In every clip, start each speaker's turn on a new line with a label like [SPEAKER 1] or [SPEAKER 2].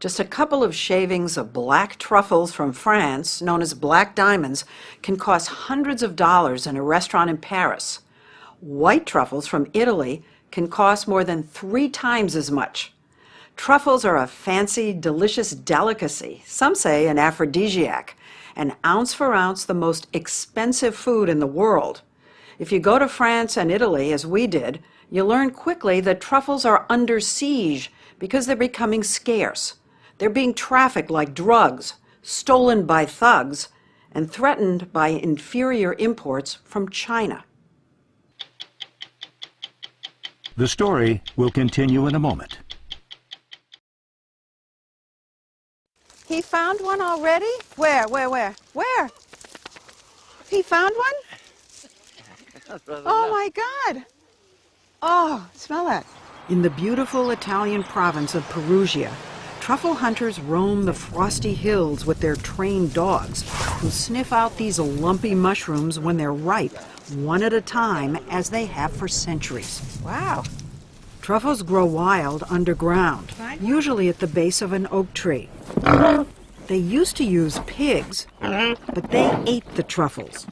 [SPEAKER 1] Just a couple of shavings of black truffles from France, known as black diamonds, can cost hundreds of dollars in a restaurant in Paris. White truffles from Italy can cost more than 3 times as much. Truffles are a fancy, delicious delicacy, some say an aphrodisiac, and ounce for ounce the most expensive food in the world. If you go to France and Italy, as we did, you learn quickly that truffles are under siege because they're becoming scarce. They're being trafficked like drugs, stolen by thugs, and threatened by inferior imports from China.
[SPEAKER 2] The story will continue in a moment.
[SPEAKER 1] He found one already? Where? He found one? Oh my God! Oh, smell that. In the beautiful Italian province of Perugia, truffle hunters roam the frosty hills with their trained dogs, who sniff out these lumpy mushrooms when they're ripe, one at a time, as they have for centuries. Wow. Truffles grow wild underground, usually at the base of an oak tree. They used to use pigs, but they ate the truffles.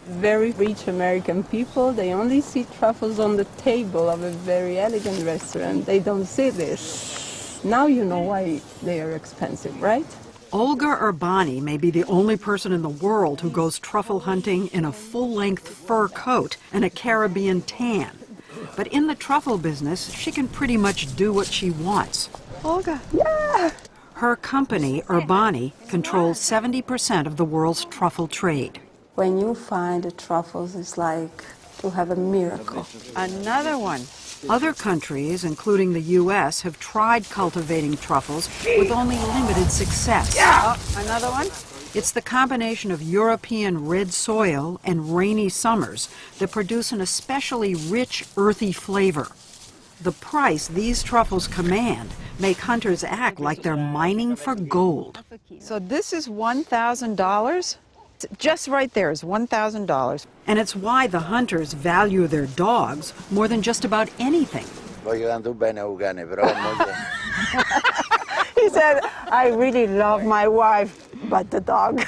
[SPEAKER 3] Very rich American people, they only see truffles on the table of a very elegant restaurant. They don't see this. Now you know why they are expensive, right?
[SPEAKER 1] Olga Urbani may be the only person in the world who goes truffle hunting in a full-length fur coat and a Caribbean tan. But in the truffle business, she can pretty much do what she wants. Olga.
[SPEAKER 3] Yeah!
[SPEAKER 1] Her company, Urbani, controls 70% of the world's truffle trade.
[SPEAKER 3] When you find the truffles, it's like to have a miracle.
[SPEAKER 1] Another one. Other countries, including the U.S., have tried cultivating truffles with only limited success. Oh, another one? It's the combination of European red soil and rainy summers that produce an especially rich, earthy flavor. The price these truffles command make hunters act like they're mining for gold. So this is $1,000? Just right there is $1,000. And it's why the hunters value their dogs more than just about anything.
[SPEAKER 3] He said, I really love my wife, but the dog.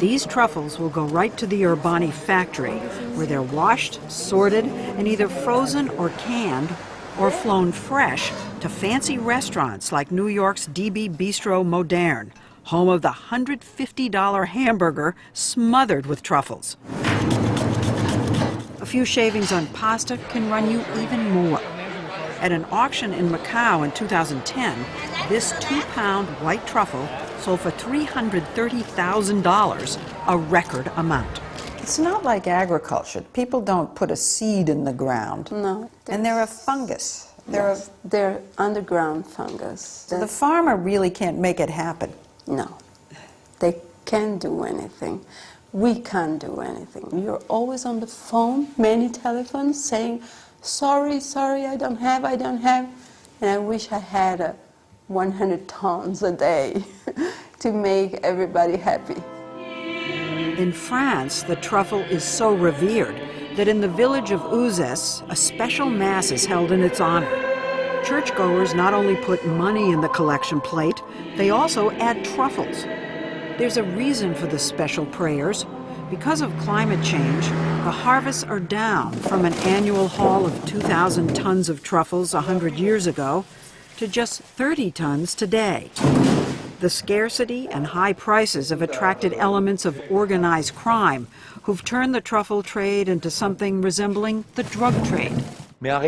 [SPEAKER 1] These truffles will go right to the Urbani factory, where they're washed, sorted, and either frozen or canned, or flown fresh to fancy restaurants like New York's DB Bistro Moderne, home of the $150 hamburger smothered with truffles. A few shavings on pasta can run you even more. At an auction in Macau in 2010, this 2-pound white truffle sold for $330,000, a record amount. It's not like agriculture. People don't put a seed in the ground.
[SPEAKER 3] No.
[SPEAKER 1] And they're a fungus.
[SPEAKER 3] They're underground fungus.
[SPEAKER 1] So the farmer really can't make it happen.
[SPEAKER 3] No, they can't do anything. We can't do anything. You're always on the phone, many telephones, saying, sorry, I don't have. And I wish I had 100 tons a day to make everybody happy.
[SPEAKER 1] In France, the truffle is so revered that in the village of Uzès, a special mass is held in its honor. Churchgoers not only put money in the collection plate, they also add truffles. There's a reason for the special prayers. Because of climate change, the harvests are down from an annual haul of 2,000 tons of truffles 100 years ago to just 30 tons today. The scarcity and high prices have attracted elements of organized crime who've turned the truffle trade into something resembling the drug trade.
[SPEAKER 4] The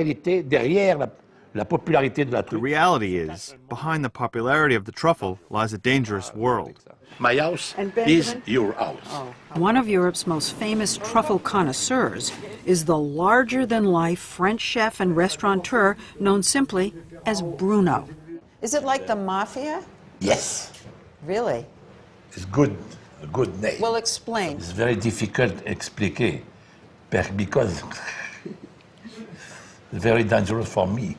[SPEAKER 4] reality is, behind the popularity of the truffle lies a dangerous world.
[SPEAKER 5] My house is your house.
[SPEAKER 1] One of Europe's most famous truffle connoisseurs is the larger-than-life French chef and restaurateur known simply as Bruno. Is it like the mafia?
[SPEAKER 5] Yes.
[SPEAKER 1] Really?
[SPEAKER 5] It's good, a good name.
[SPEAKER 1] Well, explain.
[SPEAKER 5] It's very difficult to explain because it's very dangerous for me.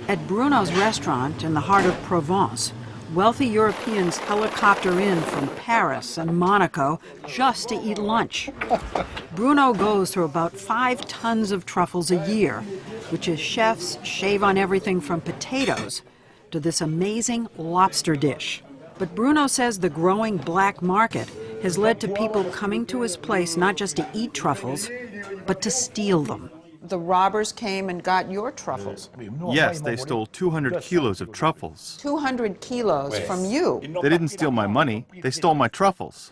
[SPEAKER 1] At Bruno's restaurant in the heart of Provence, wealthy Europeans helicopter in from Paris and Monaco just to eat lunch. Bruno goes through about 5 tons of truffles a year, which is chefs shave on everything from potatoes to this amazing lobster dish. But Bruno says the growing black market has led to people coming to his place not just to eat truffles, but to steal them.
[SPEAKER 6] The robbers came and got your truffles.
[SPEAKER 4] Yes, they stole 200 kilos of truffles.
[SPEAKER 6] 200 kilos from you.
[SPEAKER 4] They didn't steal my money, they stole my truffles.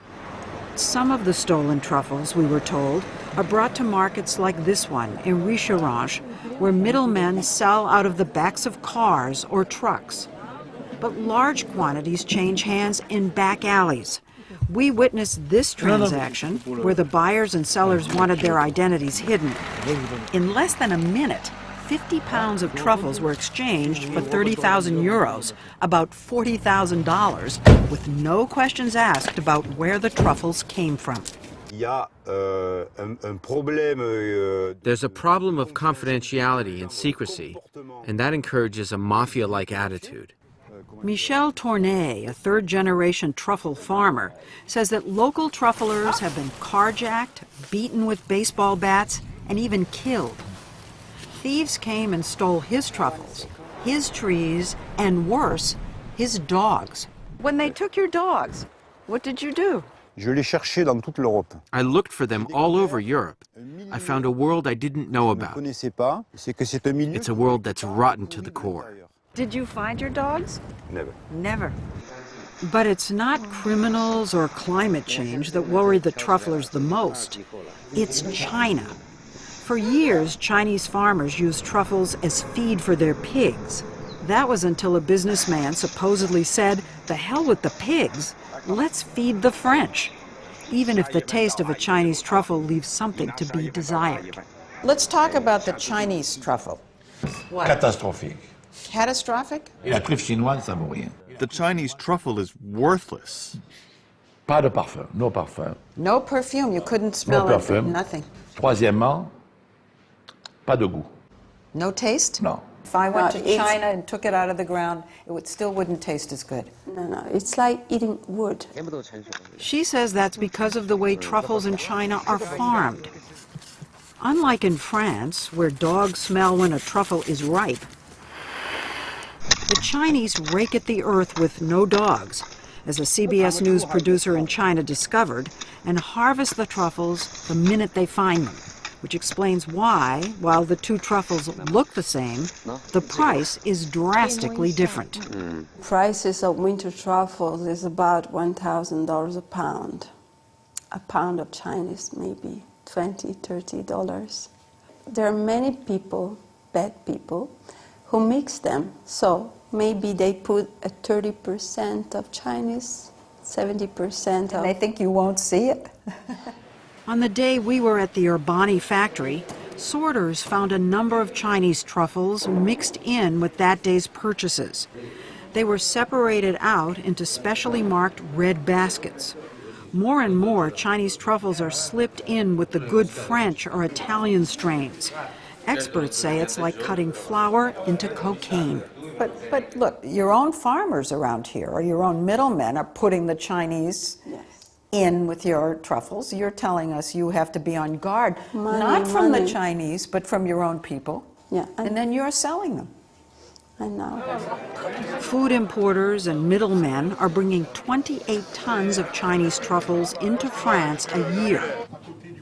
[SPEAKER 1] Some of the stolen truffles, we were told, are brought to markets like this one in Richerange, where middlemen sell out of the backs of cars or trucks. But large quantities change hands in back alleys. We witnessed this transaction where the buyers and sellers wanted their identities hidden. In less than a minute, 50 pounds of truffles were exchanged for 30,000 euros, about $40,000, with no questions asked about where the truffles came from.
[SPEAKER 7] There's a problem of confidentiality and secrecy, and that encourages a mafia-like attitude.
[SPEAKER 1] Michel Tournay, a third-generation truffle farmer, says that local trufflers have been carjacked, beaten with baseball bats, and even killed. Thieves came and stole his truffles, his trees, and worse, his dogs. When they took your dogs, what did you do?
[SPEAKER 7] I looked for them all over Europe. I found a world I didn't know about. It's a world that's rotten to the core.
[SPEAKER 1] Did you find your dogs?
[SPEAKER 8] Never.
[SPEAKER 1] Never. But it's not criminals or climate change that worry the trufflers the most. It's China. For years, Chinese farmers used truffles as feed for their pigs. That was until a businessman supposedly said, "The hell with the pigs, let's feed the French," even if the taste of a Chinese truffle leaves something to be desired.
[SPEAKER 6] Let's talk about the Chinese truffle.
[SPEAKER 5] Catastrophique.
[SPEAKER 6] Catastrophic?
[SPEAKER 5] La truffe chinoise, ça vaut rien.
[SPEAKER 4] The Chinese truffle is worthless.
[SPEAKER 5] Pas de parfum, no parfum.
[SPEAKER 6] No perfume, you couldn't smell
[SPEAKER 5] No
[SPEAKER 6] it,
[SPEAKER 5] perfume.
[SPEAKER 6] nothing.
[SPEAKER 5] Troisièmement, pas de goût.
[SPEAKER 6] No taste?
[SPEAKER 5] No.
[SPEAKER 6] If I went
[SPEAKER 3] No,
[SPEAKER 6] to
[SPEAKER 3] it's-
[SPEAKER 6] China and took it out of the ground, still wouldn't taste as good.
[SPEAKER 3] No, it's like eating wood.
[SPEAKER 1] She says that's because of the way truffles in China are farmed. Unlike in France, where dogs smell when a truffle is ripe, the Chinese rake at the earth with no dogs, as a CBS News producer in China discovered, and harvest the truffles the minute they find them, which explains why, while the two truffles look the same, the price is drastically different.
[SPEAKER 3] Prices of winter truffles is about $1,000 a pound. A pound of Chinese, maybe $20, $30. There are many people, bad people, who mix them. So maybe they put a 30% of Chinese, 70% of...
[SPEAKER 6] And they think you won't see it?
[SPEAKER 1] On the day we were at the Urbani factory, sorters found a number of Chinese truffles mixed in with that day's purchases. They were separated out into specially marked red baskets. More and more Chinese truffles are slipped in with the good French or Italian strains. Experts say it's like cutting flour into cocaine.
[SPEAKER 6] But look, your own farmers around here, or your own middlemen, are putting the Chinese in with your truffles. You're telling us you have to be on guard, not from the Chinese, but from your own people.
[SPEAKER 3] Yeah,
[SPEAKER 6] and then you're selling them.
[SPEAKER 3] I know.
[SPEAKER 1] Food importers and middlemen are bringing 28 tons of Chinese truffles into France a year.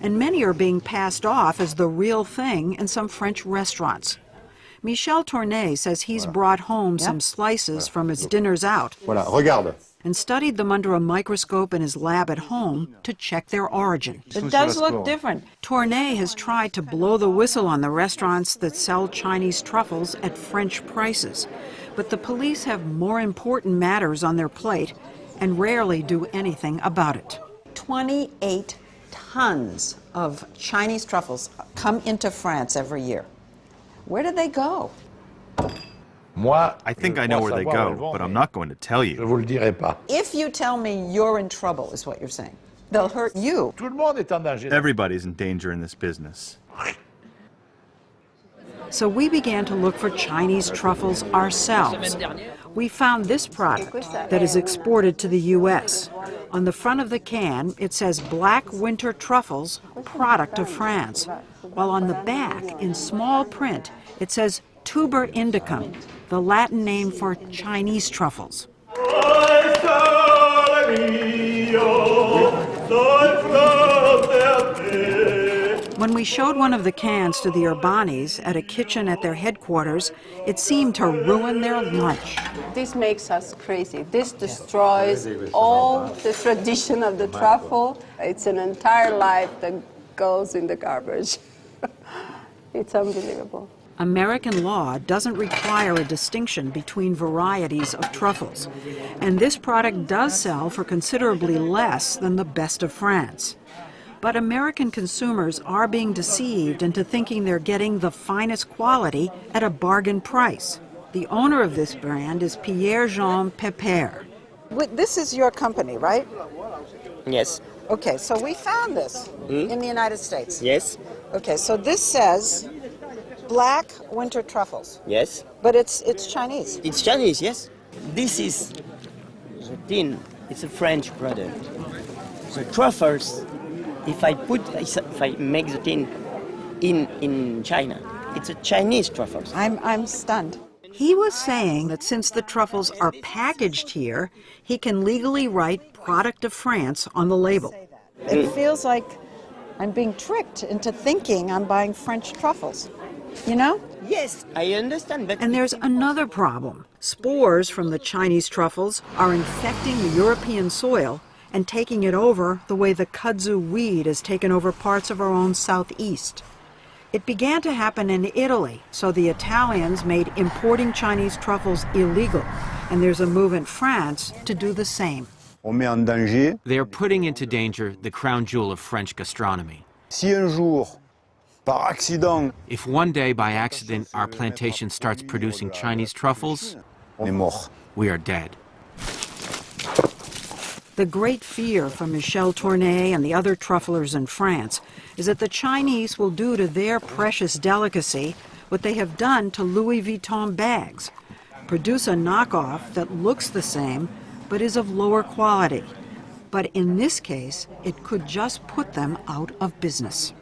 [SPEAKER 1] And many are being passed off as the real thing in some French restaurants. Michel Tournay says he's brought home some slices from his dinners out and studied them under a microscope in his lab at home to check their origin.
[SPEAKER 6] It does look different.
[SPEAKER 1] Tournay has tried to blow the whistle on the restaurants that sell Chinese truffles at French prices, but the police have more important matters on their plate and rarely do anything about it.
[SPEAKER 6] 28 tons of Chinese truffles come into France every year. Where do they go?
[SPEAKER 5] Moi,
[SPEAKER 4] I think I know where they go, but I'm not going to tell
[SPEAKER 5] Je
[SPEAKER 4] you.
[SPEAKER 5] vous le dirai pas.
[SPEAKER 6] If you tell me you're in trouble, is what you're saying. They'll hurt you.
[SPEAKER 5] Tout le monde est en danger.
[SPEAKER 4] Everybody's in danger in this business.
[SPEAKER 1] So we began to look for Chinese truffles ourselves. We found this product that is exported to the U.S. On the front of the can, it says Black Winter Truffles, product of France. while on the back, in small print, it says tuber indicum, the Latin name for Chinese truffles. When we showed one of the cans to the Urbanis at a kitchen at their headquarters, it seemed to ruin their lunch.
[SPEAKER 3] This makes us crazy. This destroys all the tradition of the truffle. It's an entire life that goes in the garbage. It's unbelievable.
[SPEAKER 1] American law doesn't require a distinction between varieties of truffles, and this product does sell for considerably less than the best of France. But American consumers are being deceived into thinking they're getting the finest quality at a bargain price. The owner of this brand is Pierre-Jean Pepper.
[SPEAKER 6] This is your company, right?
[SPEAKER 8] Yes.
[SPEAKER 6] Okay, so we found this in the United States.
[SPEAKER 8] Yes.
[SPEAKER 6] Okay, so this says black winter truffles.
[SPEAKER 8] Yes.
[SPEAKER 6] But it's Chinese.
[SPEAKER 8] It's Chinese, yes. This is the tin. It's a French product. The truffles, if I make the tin in China, it's a Chinese truffles.
[SPEAKER 6] I'm stunned.
[SPEAKER 1] He was saying that since the truffles are packaged here, he can legally write "Product of France" on the label.
[SPEAKER 6] It feels like I'm being tricked into thinking I'm buying French truffles. You know?
[SPEAKER 8] Yes, I understand, but...
[SPEAKER 1] And there's another problem. Spores from the Chinese truffles are infecting the European soil and taking it over the way the kudzu weed has taken over parts of our own southeast. It began to happen in Italy, so the Italians made importing Chinese truffles illegal, and there's a move in France to do the same.
[SPEAKER 7] They're putting into danger the crown jewel of French gastronomy. If one day by accident our plantation starts producing Chinese truffles, we are dead.
[SPEAKER 1] The great fear from Michel Tournay and the other trufflers in France is that the Chinese will do to their precious delicacy what they have done to Louis Vuitton bags, produce a knockoff that looks the same but is of lower quality. But in this case, it could just put them out of business.